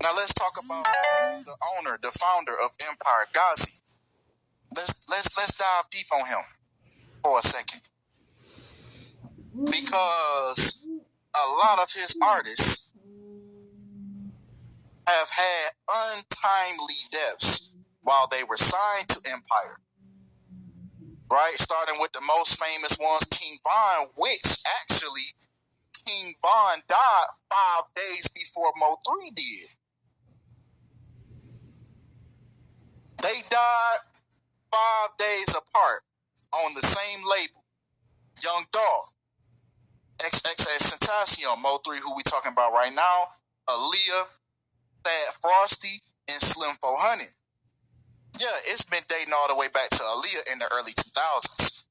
Now let's talk about the owner, the founder of Empire, Ghazi. Let's dive deep on him for a second, because a lot of his artists have had untimely deaths while they were signed to Empire. Right, starting with the most famous ones, King Von, which actually King Von died 5 days before Mo3 did. They died 5 days apart on the same label. Young Dolph, XXX Mo3, who we talking about right now, Aaliyah, Thad Frosty, and Slim 400. Yeah, it's been dating all the way back to Aaliyah in the early 2000s.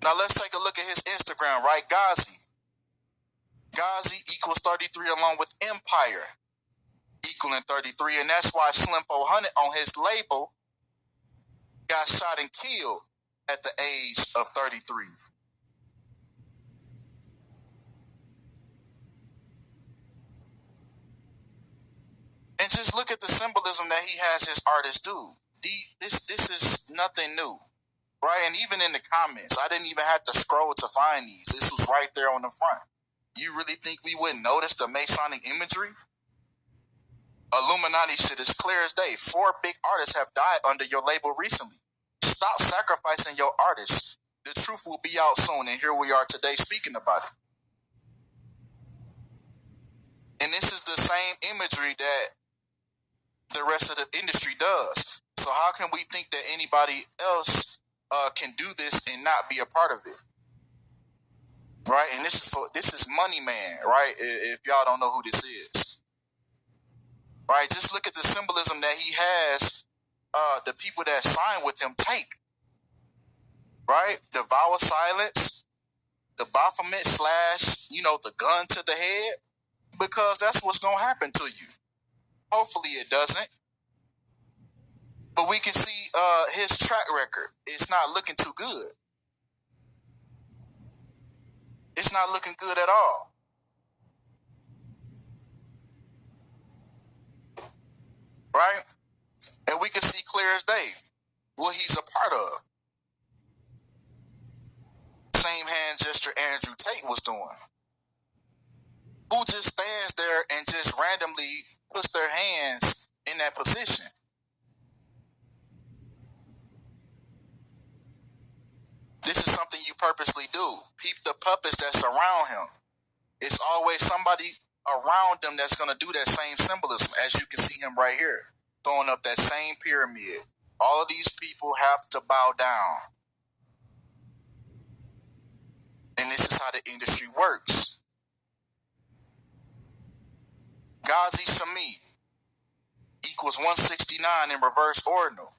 Now let's take a look at his Instagram, right? Ghazi equals 33 along with Empire equaling 33, and that's why Slim 400 on his label got shot and killed at the age of 33. And just look at the symbolism that he has his artists do. This is nothing new, right? And even in the comments, I didn't even have to scroll to find these. This was right there on the front. You really think we wouldn't notice the Masonic imagery? Illuminati shit is clear as day. 4 big artists have died under your label recently. Stop sacrificing your artists. The truth will be out soon, and here we are today speaking about it. And this is the same imagery that the rest of the industry does. So how can we think that anybody else can do this and not be a part of it? Right? And this is Money Man, right? If y'all don't know who this is. Right? Just look at the symbolism that he has the people that sign with him take. Right? The vow of silence, the Baphomet / the gun to the head, because that's what's going to happen to you. Hopefully it doesn't. But we can see his track record. It's not looking too good. It's not looking good at all. Right? And we can see clear as day what he's a part of. Same hand gesture Andrew Tate was doing. Who just stands there and just randomly puts their hands in that position? This is something you purposely do. Peep the puppets that surround him. It's always somebody around them that's going to do that same symbolism, as you can see him right here, throwing up that same pyramid. All of these people have to bow down. And this is how the industry works. Ghazi Shami equals 169 in reverse ordinal,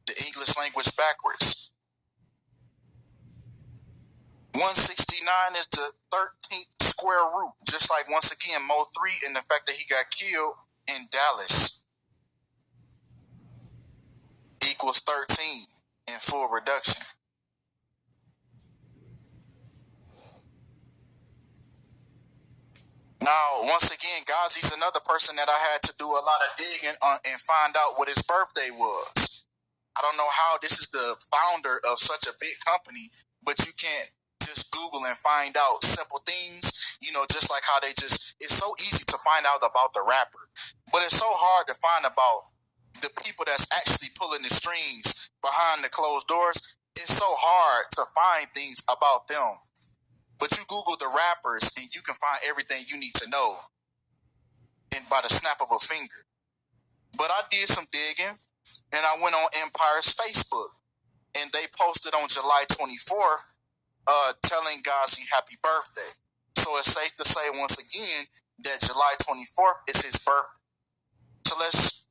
the English language backwards. 169 is the 13th square root, just like, once again, Mo3 and the fact that he got killed in Dallas equals 13 in full reduction. Now, once again, Ghazi's another person that I had to do a lot of digging on and find out what his birthday was. I don't know how this is the founder of such a big company, but you can't just Google and find out simple things, just like how it's so easy to find out about the rapper, but it's so hard to find about the people that's actually pulling the strings behind the closed doors. It's so hard to find things about them. But you Google the rappers and you can find everything you need to know by the snap of a finger. But I did some digging and I went on Empire's Facebook and they posted on July 24th telling Ghazi happy birthday. So it's safe to say once again that July 24th is his birthday. So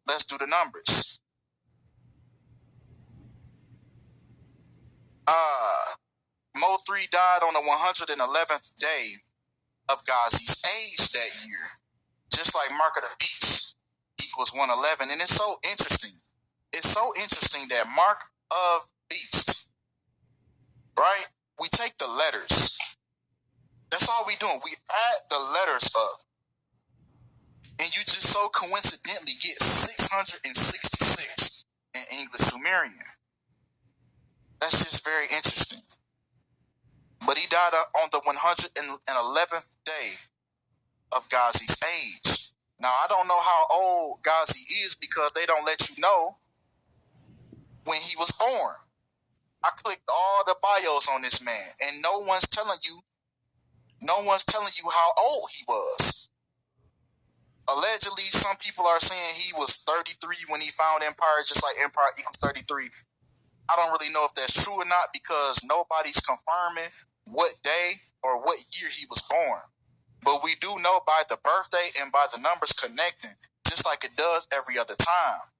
let's do the numbers. Mo3 died on the 111th day of Ghazi's age that year. Just like Mark of the Beast equals 111. And it's so interesting. It's so interesting that Mark of Beast right? We take the letters. That's all we doing. We add the letters up. And you just so coincidentally get 666 in English Sumerian. That's just very interesting. But he died on the 111th day of Ghazi's age. Now, I don't know how old Ghazi is because they don't let you know when he was born. I clicked all the bios on this man, and no one's telling you how old he was. Allegedly, some people are saying he was 33 when he found Empire, just like Empire equals 33. I don't really know if that's true or not because nobody's confirming what day or what year he was born. But we do know by the birthday and by the numbers connecting, just like it does every other time.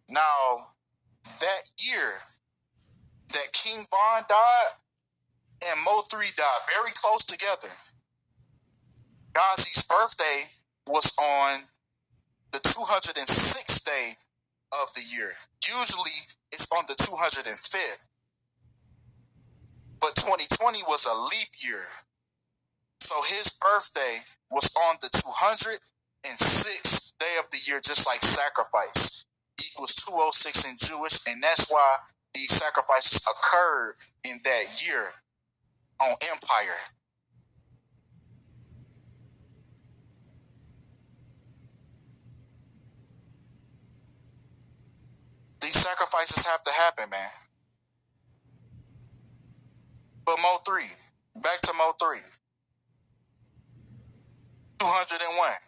Now, that year that King Von died and Mo3 died very close together, Ghazi's birthday was on the 206th day of the year. Usually it's on the 205th. But 2020 was a leap year. So his birthday was on the 206th day of the year, just like sacrifice equals 206 in Jewish. And that's why these sacrifices occurred in that year on Empire. These sacrifices have to happen, man. But Mo3, back to Mo3. 201.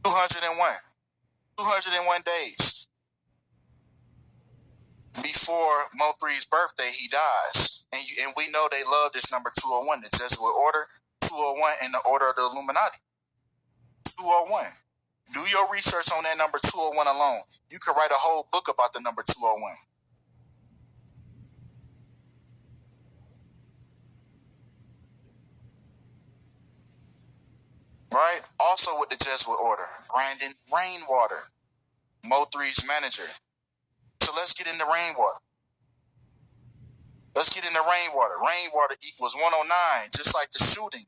201 days before Mo3's birthday, he dies. And we know they love this number 201, the Jesuit order, 201, and the order of the Illuminati. 201. Do your research on that number 201 alone. You could write a whole book about the number 201. Right? Also with the Jesuit order, Brandon Rainwater, Mo3's manager. So let's get into Rainwater. Rainwater equals 109, just like the shooting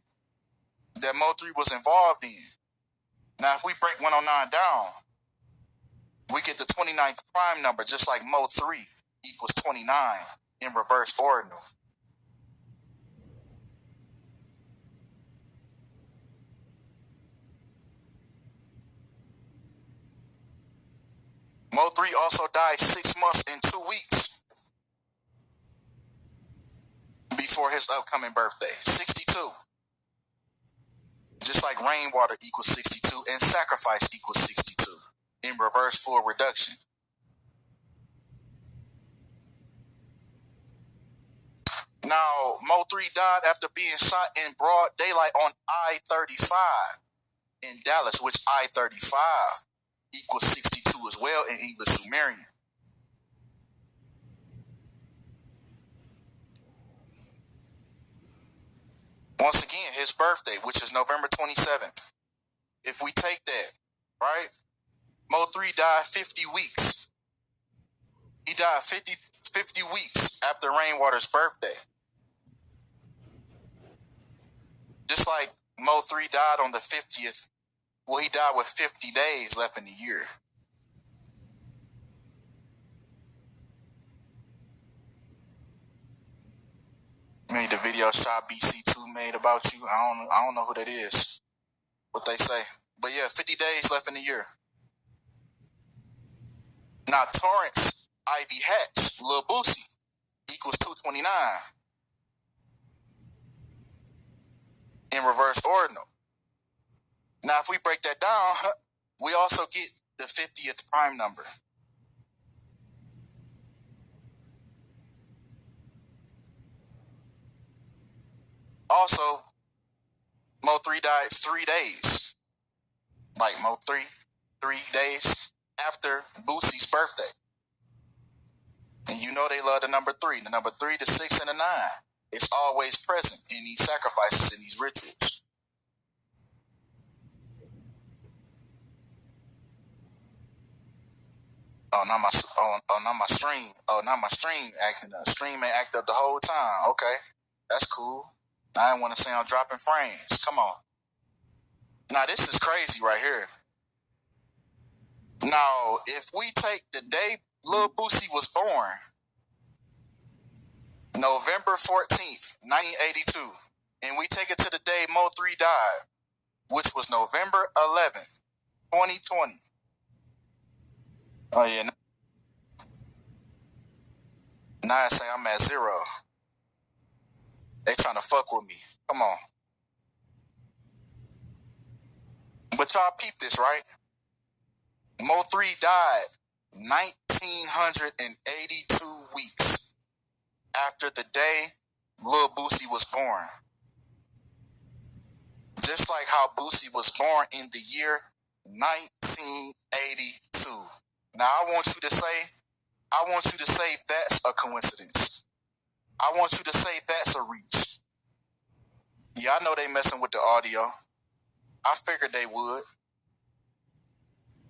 that Mo3 was involved in. Now, if we break 109 down, we get the 29th prime number, just like Mo3 equals 29 in reverse ordinal. Mo3 also died 6 months and 2 weeks before his upcoming birthday, 62. Just like Rainwater equals 62 and sacrifice equals 62 in reverse full reduction. Now, Mo3 died after being shot in broad daylight on I-35 in Dallas, which I-35 equals 62 as well in English Sumerian. Once again, his birthday, which is November 27th. If we take that, right, Mo3 died 50 weeks. He died 50 weeks after Rainwater's birthday. Just like Mo3 died on the 50th. Well, he died with 50 days left in the year. Made the video shot BC2 made about you. I don't know who that is. What they say. But yeah, 50 days left in the year. Now Torrance Ivy Hatch, Lil Boosie, equals 229 in reverse ordinal. Now if we break that down, we also get the 50th prime number. Also, Mo3 died 3 days. Like Mo3, 3 days after Boosie's birthday. And you know they love the number 3. The number 3, the 6, and the 9. It's always present in these sacrifices, in these rituals. Oh, not my not my stream. Oh, not my stream acting up. Stream ain't act up the whole time. Okay, that's cool. I didn't want to say I'm dropping frames. Come on. Now this is crazy right here. Now, if we take the day Lil Boosie was born, November 14th, 1982, and we take it to the day Mo3 died, which was November 11th, 2020. Oh yeah. Now I say I'm at 0. They trying to fuck with me. Come on. But y'all peep this, right? Mo3 died 1,982 weeks after the day Lil Boosie was born. Just like how Boosie was born in the year 1982. Now I want you to say that's a coincidence. I want you to say that's a reach. Yeah, I know they messing with the audio. I figured they would.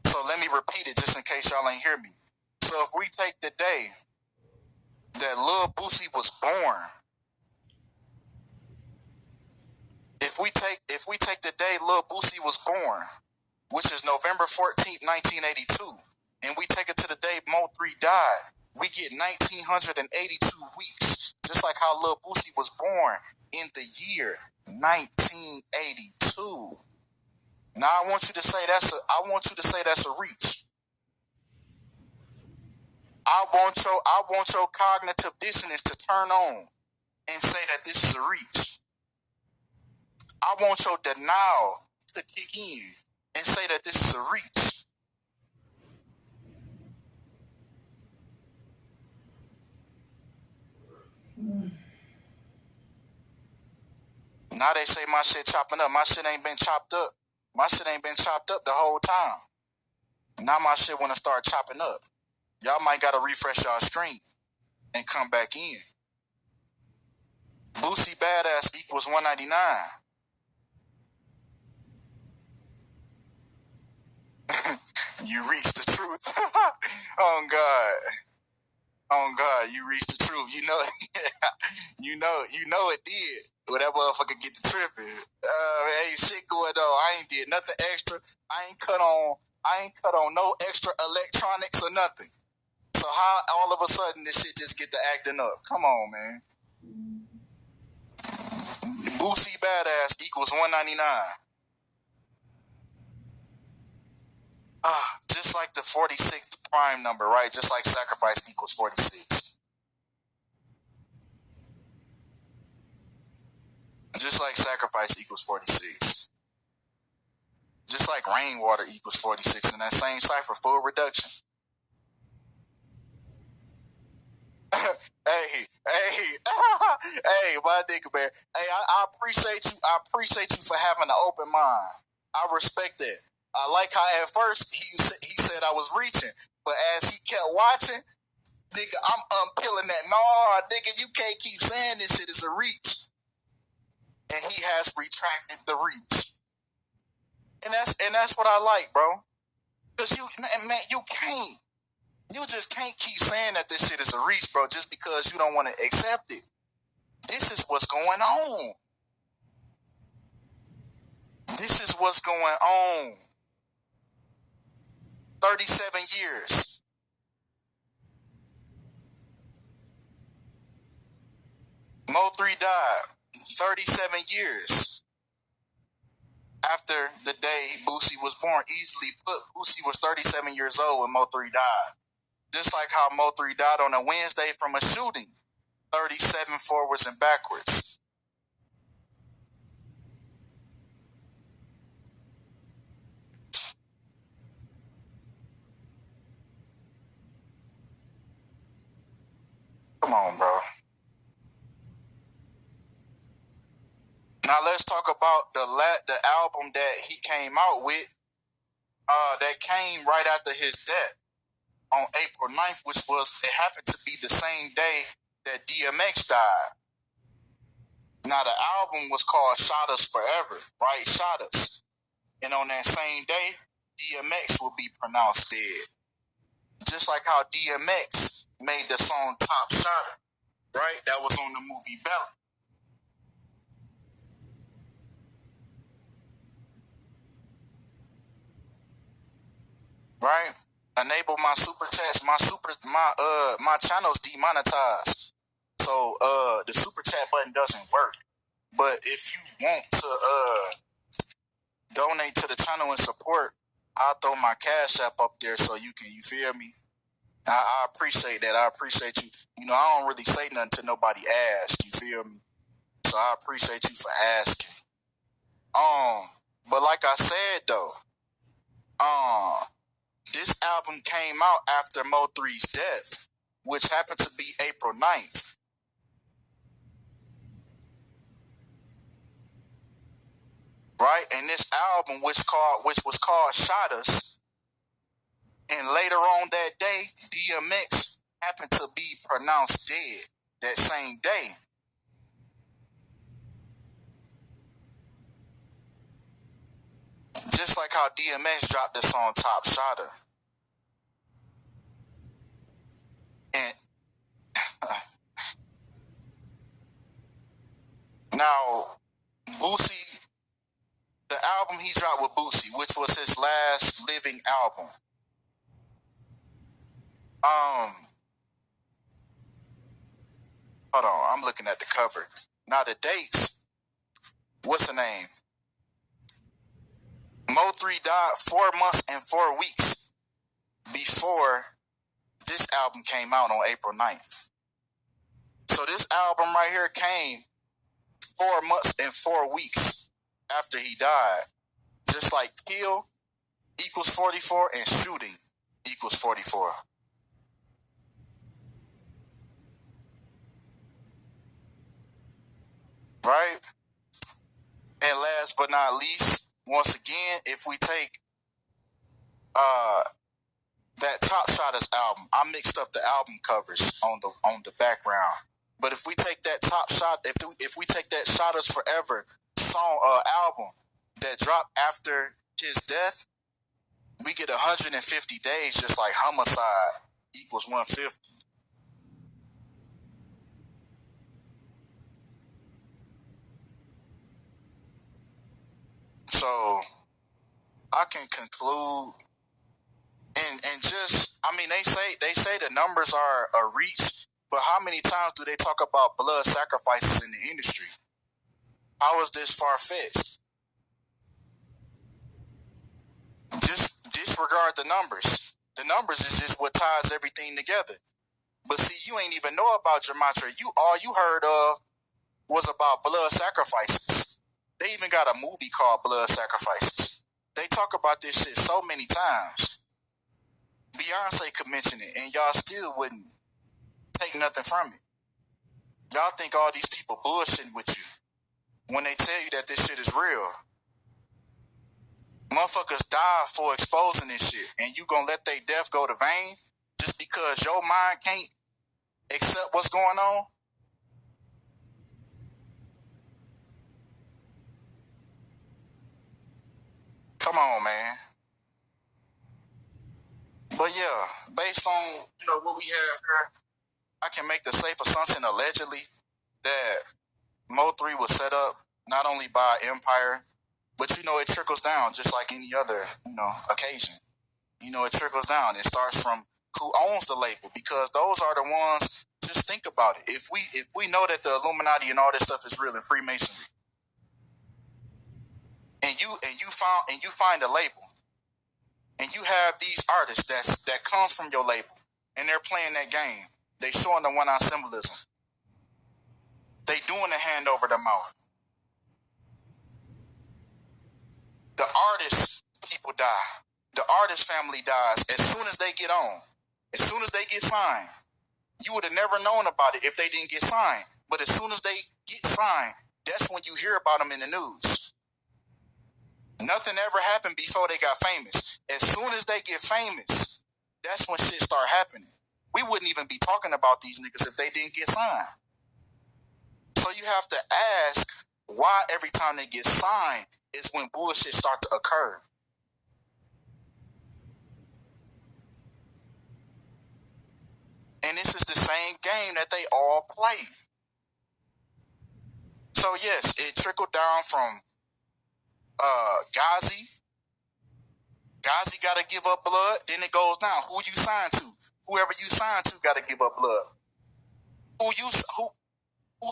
So let me repeat it just in case y'all ain't hear me. So if we take the day that Lil Boosie was born, if we take the day Lil Boosie was born, which is November 14th, 1982, and we take it to the day Mo3 died, we get 1,982 weeks, just like how Lil Boosie was born in the year 1982. Now I want you to say that's a reach. I want your cognitive dissonance to turn on and say that this is a reach. I want your denial to kick in and say that this is a reach. Now they say my shit chopping up. My shit ain't been chopped up. My shit ain't been chopped up the whole time. Now my shit want to start chopping up. Y'all might got to refresh y'all screen and come back in. Boosie Badass equals 199. You reached the truth. Oh God, you reached the truth. You know, you know it did. Well, that motherfucker get the tripping. Hey, shit going on. I ain't did nothing extra. I ain't cut on no extra electronics or nothing. So how all of a sudden this shit just get to acting up? Come on, man. Boosie Badass equals 199. Just like the 46th prime number, right? Just like sacrifice equals 46. Just like sacrifice equals 46. Just like rainwater equals 46 in that same cipher, full reduction. Hey, my nigga, man. Hey, I appreciate you. I appreciate you for having an open mind. I respect that. I like how at first he said I was reaching, but as he kept watching, nigga, I'm unpeeling that. No, nigga, you can't keep saying this shit is a reach. And he has retracted the reach. And that's what I like, bro. Cause you can't. You just can't keep saying that this shit is a reach, bro, just because you don't want to accept it. This is what's going on. This is what's going on. 37 years. Mo3 died 37 years after the day Boosie was born. Easily put, Boosie was 37 years old when Mo3 died. Just like how Mo3 died on a Wednesday from a shooting. 37 forwards and backwards. Come on, bro. Now let's talk about the album that he came out with that came right after his death on April 9th, which it happened to be the same day that DMX died. Now the album was called Shot Us Forever, right? Shot Us. And on that same day, DMX will be pronounced dead. Just like how DMX made the song Top Shotter, right? That was on the movie Belly. Right? Enable my super chats. My channel's demonetized. So the super chat button doesn't work. But if you want to donate to the channel and support, I'll throw my cash app up there so you feel me? I appreciate that. I appreciate you. You know, I don't really say nothing to nobody ask, you feel me? So I appreciate you for asking. But like I said though, this album came out after Mo3's death, which happened to be April 9th. Right? And this album which was called Shot Us, and later on that day, DMX happened to be pronounced dead that same day. Just like how DMX dropped the song Top Shotter. And now, Boosie, the album he dropped with Boosie, which was his last living album. Hold on, I'm looking at the cover. Now the dates, what's the name? Mo3 died 4 months and 4 weeks before this album came out on April 9th. So this album right here came 4 months and 4 weeks after he died. Just like kill equals 44 and shooting equals 44. Right? And last but not least, once again, if we take that Top Shotters album, I mixed up the album covers on the background. But if we take that Top Shot, if we take that Shotters Forever song album that dropped after his death, we get 150 days, just like Homicide equals 150. So I can conclude, and just, I mean, they say the numbers are a reach, but how many times do they talk about blood sacrifices in the industry? How is this far fetched? Just disregard the numbers. The numbers is just what ties everything together. But see, you ain't even know about Gematria. All you heard of was about blood sacrifices. They even got a movie called Blood Sacrifices. They talk about this shit so many times. Beyonce could mention it, and y'all still wouldn't take nothing from it. Y'all think all these people bullshitting with you when they tell you that this shit is real. Motherfuckers die for exposing this shit, and you gonna let they death go to vain just because your mind can't accept what's going on? Come on, man. But yeah, based on what we have here, I can make the safe assumption allegedly that Mo3 was set up not only by Empire, but it trickles down just like any other occasion. It trickles down. It starts from who owns the label, because those are the ones. Just think about it. If we know that the Illuminati and all this stuff is real and Freemasonry, and you find a label, and you have these artists that comes from your label, and they're playing that game. They showing the one-eye symbolism. They doing the hand over the mouth. The artist people die. The artist family dies as soon as they get on. As soon as they get signed. You would have never known about it if they didn't get signed. But as soon as they get signed, that's when you hear about them in the news. Nothing ever happened before they got famous. As soon as they get famous, that's when shit start happening. We wouldn't even be talking about these niggas if they didn't get signed. So you have to ask why every time they get signed is when bullshit start to occur. And this is the same game that they all play. So yes, it trickled down from Ghazi. Ghazi got to give up blood. Then it goes down. Who you signed to? Whoever you signed to got to give up blood. Who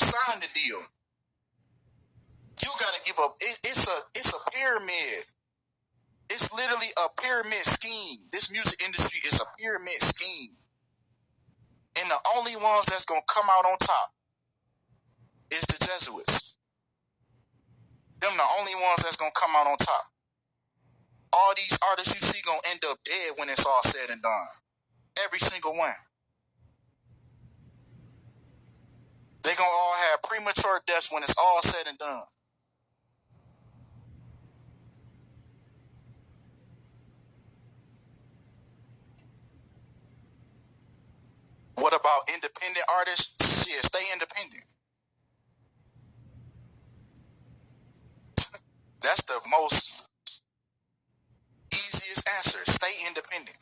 signed the deal? You got to give up. It's a pyramid. It's literally a pyramid scheme. This music industry is a pyramid scheme. And the only ones that's going to come out on top is the Jesuits. Them the only ones that's going to come out on top. All these artists you see going to end up dead when it's all said and done. Every single one. They going to all have premature deaths when it's all said and done. What about independent artists? Shit, stay independent. That's the most easiest answer. Stay independent.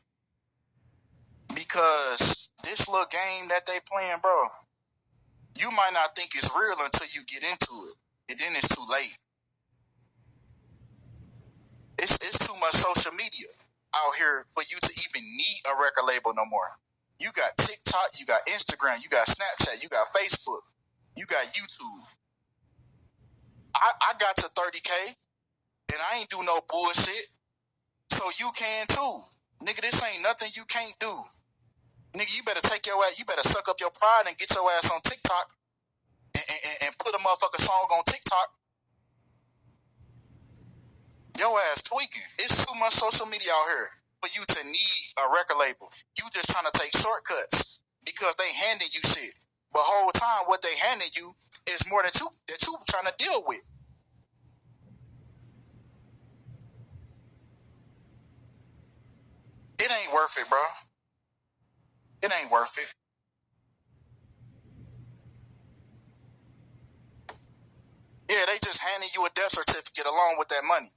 Because this little game that they playing, bro, you might not think it's real until you get into it. And then it's too late. It's too much social media out here for you to even need a record label no more. You got TikTok, you got Instagram, you got Snapchat, you got Facebook, you got YouTube. I got to 30K and I ain't do no bullshit. So you can too. Nigga, this ain't nothing you can't do. Nigga, you better take your ass, you better suck up your pride and get your ass on TikTok and put a motherfucking song on TikTok. Your ass tweaking. It's too much social media out here for you to need a record label. You just trying to take shortcuts because they handing you shit. But whole time what they handing you is more than you trying to deal with. It ain't worth it, bro. It ain't worth it. Yeah, they just handing you a death certificate along with that money.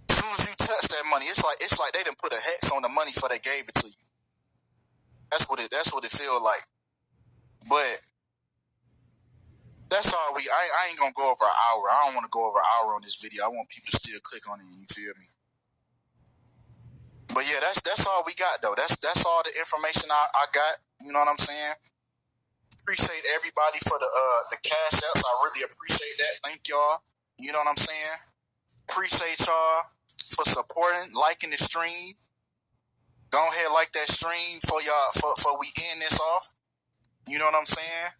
As soon as you touch that money, it's like they done put a hex on the money before they gave it to you. That's what it feel like. But that's all I ain't gonna go over an hour. I don't want to go over an hour on this video. I want people to still click on it, you feel me? But yeah, that's all we got though. That's all the information I got. You know what I'm saying? Appreciate everybody for the cash outs. I really appreciate that. Thank y'all. You know what I'm saying? Appreciate y'all for supporting, liking the stream. Go ahead, like that stream for y'all for we end this off. You know what I'm saying?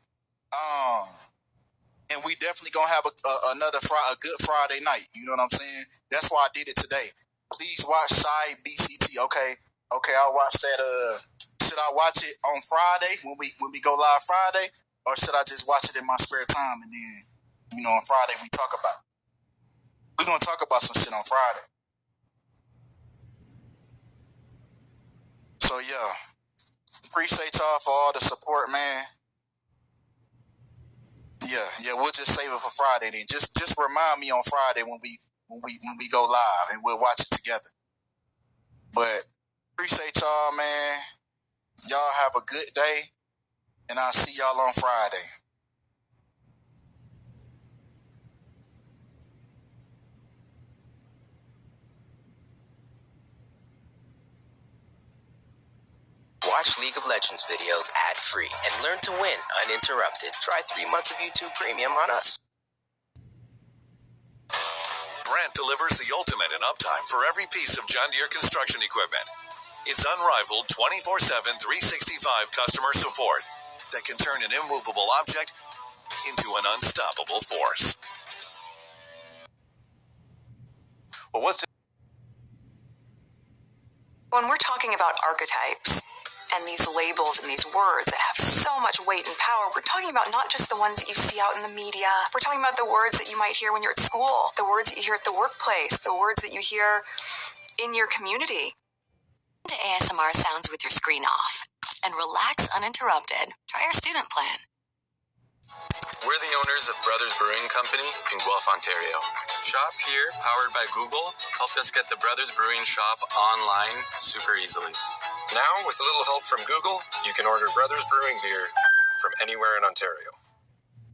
And we definitely gonna have a good Friday night. You know what I'm saying? That's why I did it today. Please watch Shy BCT. Okay, I'll watch that. Should I watch it on Friday when we go live Friday, or should I just watch it in my spare time and then, on Friday we're gonna talk about some shit on Friday. So yeah, appreciate y'all for all the support, man. Yeah, we'll just save it for Friday then. Just remind me on Friday when we go live and we'll watch it together. But appreciate y'all, man. Y'all have a good day, and I'll see y'all on Friday. Watch League of Legends videos ad-free and learn to win uninterrupted. Try 3 months of YouTube Premium on us. Brent delivers the ultimate in uptime for every piece of John Deere construction equipment. It's unrivaled 24/7, 365 customer support that can turn an immovable object into an unstoppable force. Well, when we're talking about archetypes and these labels and these words that have so much weight and power, we're talking about not just the ones that you see out in the media. We're talking about the words that you might hear when you're at school, the words that you hear at the workplace, the words that you hear in your community. To ASMR sounds with your screen off and relax uninterrupted. Try our student plan. We're the owners of Brothers Brewing Company in Guelph, Ontario. Shop here, powered by Google, helped us get the Brothers Brewing shop online super easily. Now, with a little help from Google, you can order Brothers Brewing beer from anywhere in Ontario.